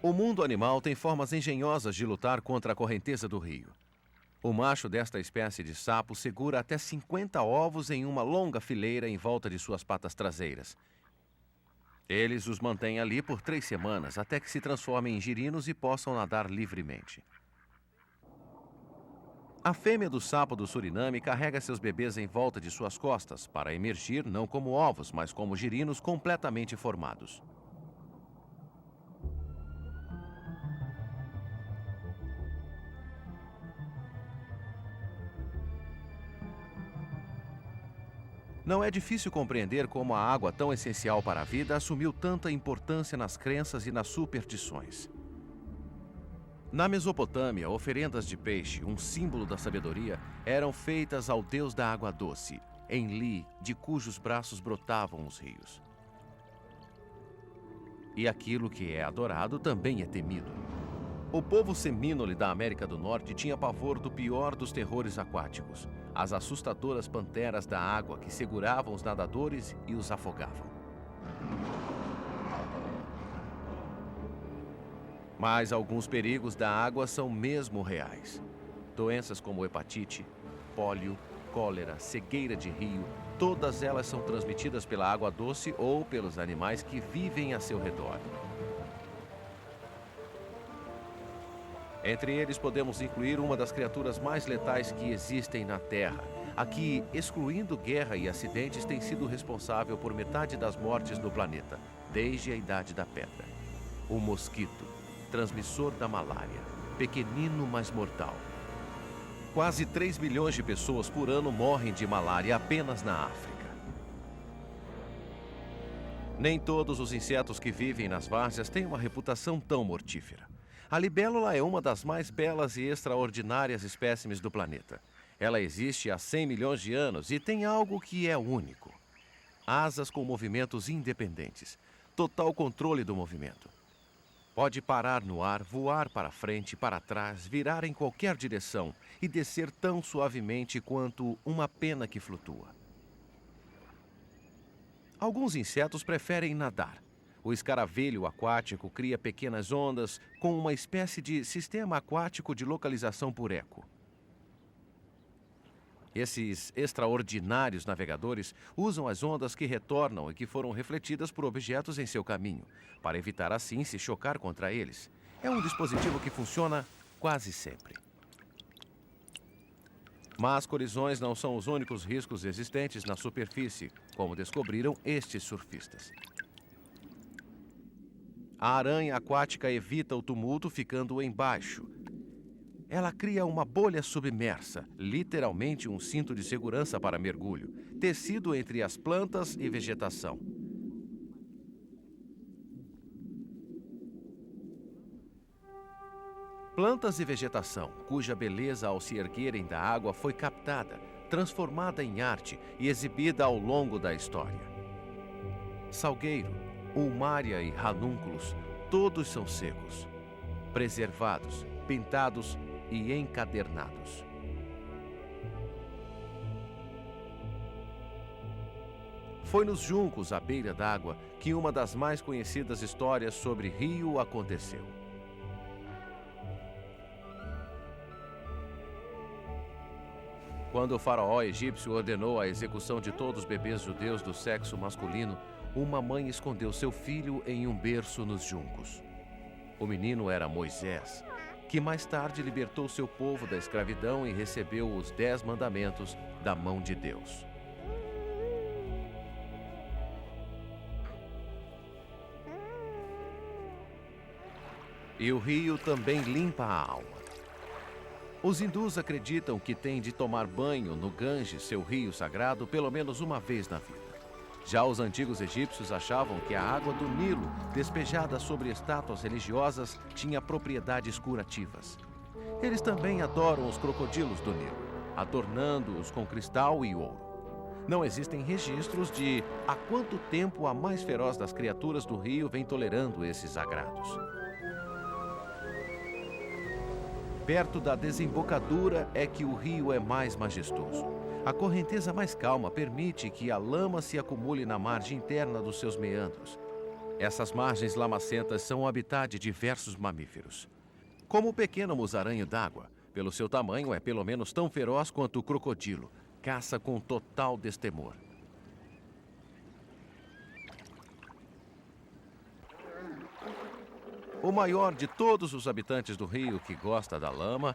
O mundo animal tem formas engenhosas de lutar contra a correnteza do rio. O macho desta espécie de sapo segura até 50 ovos em uma longa fileira em volta de suas patas traseiras. Eles os mantêm ali por 3 semanas, até que se transformem em girinos e possam nadar livremente. A fêmea do sapo do Suriname carrega seus bebês em volta de suas costas para emergir não como ovos, mas como girinos completamente formados. Não é difícil compreender como a água tão essencial para a vida assumiu tanta importância nas crenças e nas superstições. Na Mesopotâmia, oferendas de peixe, um símbolo da sabedoria, eram feitas ao deus da água doce, Enli, de cujos braços brotavam os rios. E aquilo que é adorado também é temido. O povo semínole da América do Norte tinha pavor do pior dos terrores aquáticos, as assustadoras panteras da água que seguravam os nadadores e os afogavam. Mas alguns perigos da água são mesmo reais. Doenças como hepatite, pólio, cólera, cegueira de rio, todas elas são transmitidas pela água doce ou pelos animais que vivem a seu redor. Entre eles podemos incluir uma das criaturas mais letais que existem na Terra, a que, excluindo guerra e acidentes, tem sido responsável por metade das mortes no planeta, desde a Idade da Pedra. O mosquito, transmissor da malária, pequenino mas mortal. Quase 3 milhões de pessoas por ano morrem de malária apenas na África. Nem todos os insetos que vivem nas várzeas têm uma reputação tão mortífera. A libélula é uma das mais belas e extraordinárias espécimes do planeta. Ela existe há 100 milhões de anos e tem algo que é único: asas com movimentos independentes, total controle do movimento. Pode parar no ar, voar para frente, para trás, virar em qualquer direção e descer tão suavemente quanto uma pena que flutua. Alguns insetos preferem nadar. O escaravelho aquático cria pequenas ondas com uma espécie de sistema aquático de localização por eco. Esses extraordinários navegadores usam as ondas que retornam e que foram refletidas por objetos em seu caminho, para evitar assim se chocar contra eles. É um dispositivo que funciona quase sempre. Mas colisões não são os únicos riscos existentes na superfície, como descobriram estes surfistas. A aranha aquática evita o tumulto ficando embaixo. Ela cria uma bolha submersa, literalmente um cinto de segurança para mergulho, tecido entre as plantas e vegetação. Plantas e vegetação, cuja beleza ao se erguerem da água foi captada, transformada em arte e exibida ao longo da história. Salgueiro, ulmária e ranúnculos, todos são secos, preservados, pintados e encadernados. Foi nos juncos à beira d'água que uma das mais conhecidas histórias sobre rio aconteceu. Quando o faraó egípcio ordenou a execução de todos os bebês judeus do sexo masculino, uma mãe escondeu seu filho em um berço nos juncos. O menino era Moisés, que mais tarde libertou seu povo da escravidão e recebeu os 10 mandamentos da mão de Deus. E o rio também limpa a alma. Os hindus acreditam que têm de tomar banho no Ganges, seu rio sagrado, pelo menos uma vez na vida. Já os antigos egípcios achavam que a água do Nilo, despejada sobre estátuas religiosas, tinha propriedades curativas. Eles também adoram os crocodilos do Nilo, adornando-os com cristal e ouro. Não existem registros de há quanto tempo a mais feroz das criaturas do rio vem tolerando esses agrados. Perto da desembocadura é que o rio é mais majestoso. A correnteza mais calma permite que a lama se acumule na margem interna dos seus meandros. Essas margens lamacentas são o habitat de diversos mamíferos. Como o pequeno musaranho d'água, pelo seu tamanho é pelo menos tão feroz quanto o crocodilo, caça com total destemor. O maior de todos os habitantes do rio que gosta da lama,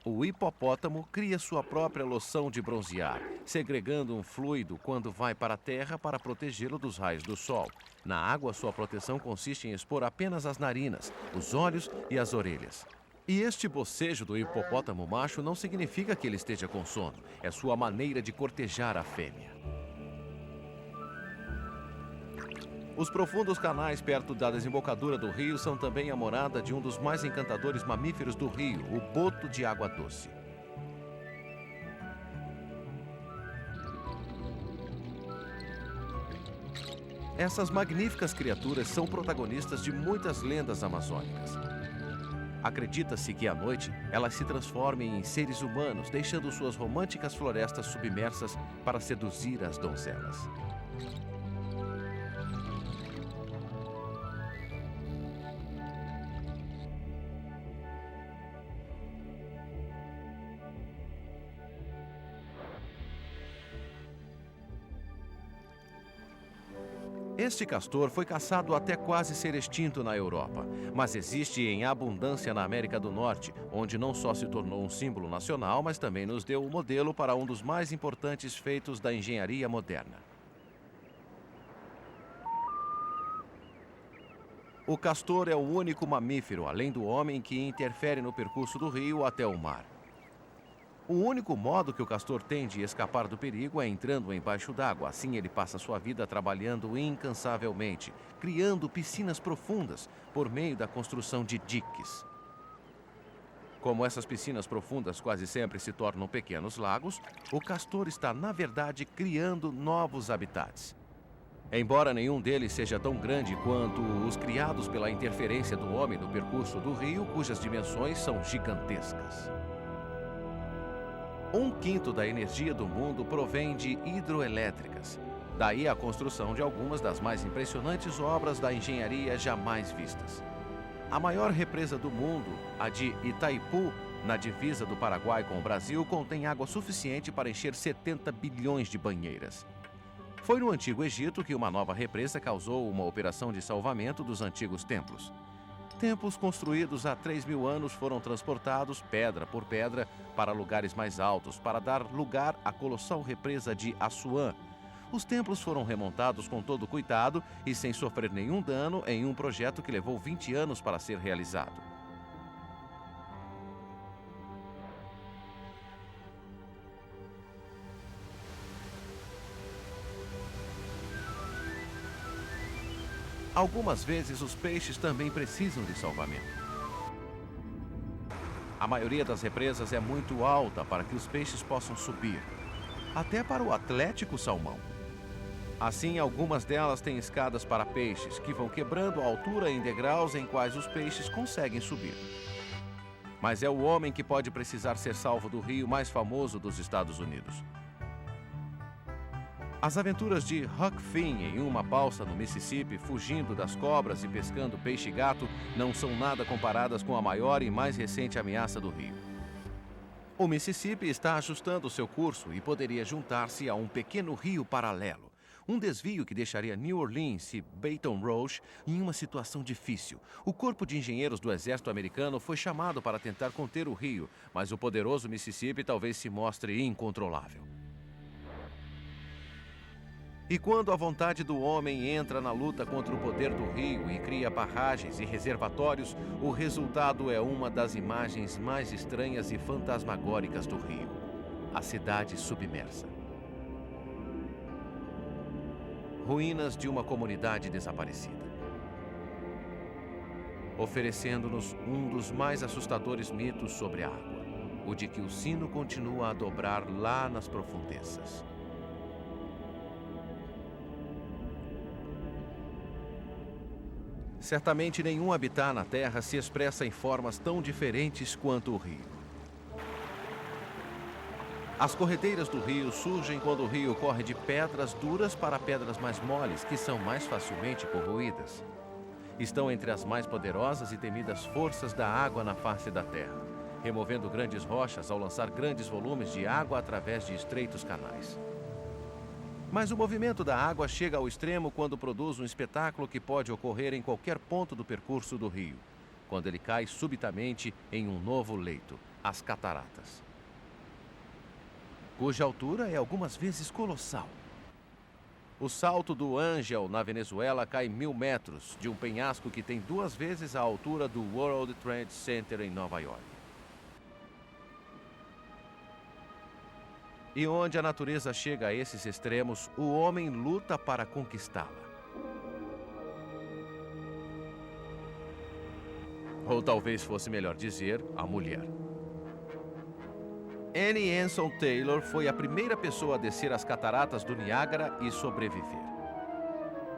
o hipopótamo cria sua própria loção de bronzear, segregando um fluido quando vai para a terra para protegê-lo dos raios do sol. Na água, sua proteção consiste em expor apenas as narinas, os olhos e as orelhas. E este bocejo do hipopótamo macho não significa que ele esteja com sono, é sua maneira de cortejar a fêmea. Os profundos canais perto da desembocadura do rio são também a morada de um dos mais encantadores mamíferos do rio, o boto de água doce. Essas magníficas criaturas são protagonistas de muitas lendas amazônicas. Acredita-se que à noite elas se transformem em seres humanos, deixando suas românticas florestas submersas para seduzir as donzelas. Este castor foi caçado até quase ser extinto na Europa, mas existe em abundância na América do Norte, onde não só se tornou um símbolo nacional, mas também nos deu o modelo para um dos mais importantes feitos da engenharia moderna. O castor é o único mamífero, além do homem, que interfere no percurso do rio até o mar. O único modo que o castor tem de escapar do perigo é entrando embaixo d'água. Assim ele passa sua vida trabalhando incansavelmente, criando piscinas profundas por meio da construção de diques. Como essas piscinas profundas quase sempre se tornam pequenos lagos, o castor está, na verdade, criando novos habitats. Embora nenhum deles seja tão grande quanto os criados pela interferência do homem no percurso do rio, cujas dimensões são gigantescas. 1/5 da energia do mundo provém de hidroelétricas. Daí a construção de algumas das mais impressionantes obras da engenharia jamais vistas. A maior represa do mundo, a de Itaipu, na divisa do Paraguai com o Brasil, contém água suficiente para encher 70 bilhões de banheiras. Foi no Antigo Egito que uma nova represa causou uma operação de salvamento dos antigos templos. Templos construídos há 3.000 anos foram transportados, pedra por pedra, para lugares mais altos, para dar lugar à colossal represa de Assuã. Os templos foram remontados com todo cuidado e sem sofrer nenhum dano em um projeto que levou 20 anos para ser realizado. Algumas vezes os peixes também precisam de salvamento. A maioria das represas é muito alta para que os peixes possam subir, até para o atlético salmão. Assim, algumas delas têm escadas para peixes, que vão quebrando a altura em degraus em quais os peixes conseguem subir. Mas é o homem que pode precisar ser salvo do rio mais famoso dos Estados Unidos. As aventuras de Huck Finn em uma balsa no Mississippi, fugindo das cobras e pescando peixe-gato, não são nada comparadas com a maior e mais recente ameaça do rio. O Mississippi está ajustando seu curso e poderia juntar-se a um pequeno rio paralelo. Um desvio que deixaria New Orleans e Baton Rouge em uma situação difícil. O Corpo de Engenheiros do Exército Americano foi chamado para tentar conter o rio, mas o poderoso Mississippi talvez se mostre incontrolável. E quando a vontade do homem entra na luta contra o poder do rio e cria barragens e reservatórios, o resultado é uma das imagens mais estranhas e fantasmagóricas do rio: a cidade submersa. Ruínas de uma comunidade desaparecida. Oferecendo-nos um dos mais assustadores mitos sobre a água, o de que o sino continua a dobrar lá nas profundezas. Certamente nenhum habitat na Terra se expressa em formas tão diferentes quanto o rio. As corredeiras do rio surgem quando o rio corre de pedras duras para pedras mais moles, que são mais facilmente corroídas. Estão entre as mais poderosas e temidas forças da água na face da terra, removendo grandes rochas ao lançar grandes volumes de água através de estreitos canais. Mas o movimento da água chega ao extremo quando produz um espetáculo que pode ocorrer em qualquer ponto do percurso do rio, quando ele cai subitamente em um novo leito, as cataratas, cuja altura é algumas vezes colossal. O salto do Ángel, na Venezuela, cai 1.000 metros de um penhasco que tem 2 vezes a altura do World Trade Center em Nova York. E onde a natureza chega a esses extremos, o homem luta para conquistá-la. Ou talvez fosse melhor dizer, a mulher. Annie Anson Taylor foi a primeira pessoa a descer as cataratas do Niágara e sobreviver.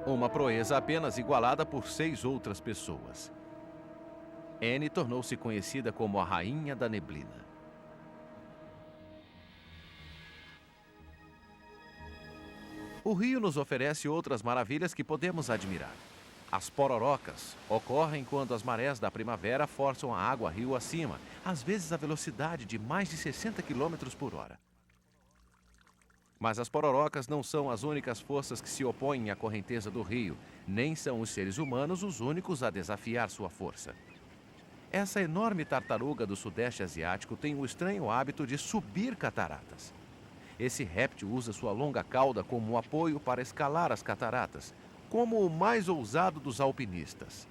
Uma proeza apenas igualada por 6 outras pessoas. Annie tornou-se conhecida como a Rainha da Neblina. O rio nos oferece outras maravilhas que podemos admirar. As pororocas ocorrem quando as marés da primavera forçam a água rio acima, às vezes a velocidade de mais de 60 km por hora. Mas as pororocas não são as únicas forças que se opõem à correnteza do rio, nem são os seres humanos os únicos a desafiar sua força. Essa enorme tartaruga do Sudeste Asiático tem o estranho hábito de subir cataratas. Esse réptil usa sua longa cauda como apoio para escalar as cataratas, como o mais ousado dos alpinistas.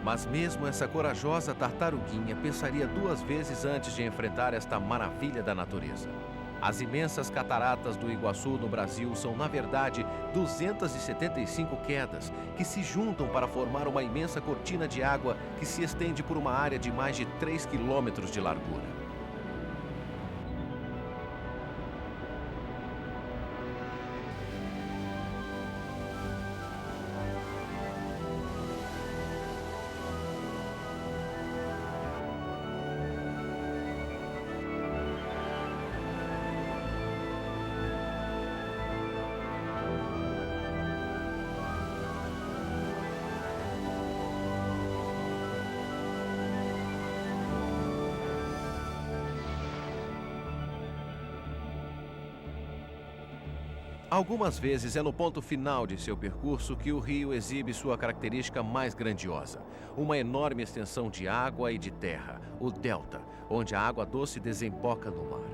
Mas mesmo essa corajosa tartaruguinha pensaria 2 vezes antes de enfrentar esta maravilha da natureza. As imensas cataratas do Iguaçu no Brasil são, na verdade, 275 quedas que se juntam para formar uma imensa cortina de água que se estende por uma área de mais de 3 quilômetros de largura. Algumas vezes é no ponto final de seu percurso que o rio exibe sua característica mais grandiosa, uma enorme extensão de água e de terra, o delta, onde a água doce desemboca no mar.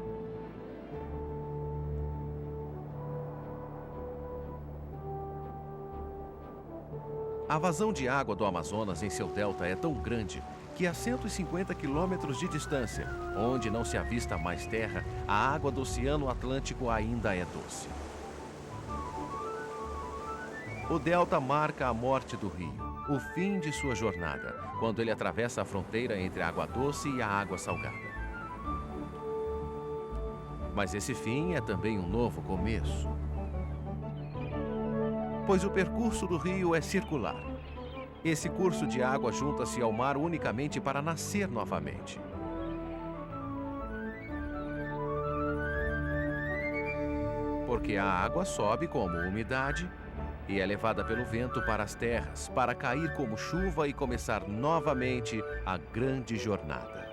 A vazão de água do Amazonas em seu delta é tão grande que a 150 quilômetros de distância, onde não se avista mais terra, a água do Oceano Atlântico ainda é doce. O delta marca a morte do rio, o fim de sua jornada, quando ele atravessa a fronteira entre a água doce e a água salgada. Mas esse fim é também um novo começo. Pois o percurso do rio é circular. Esse curso de água junta-se ao mar unicamente para nascer novamente. Porque a água sobe como umidade e é levada pelo vento para as terras, para cair como chuva e começar novamente a grande jornada.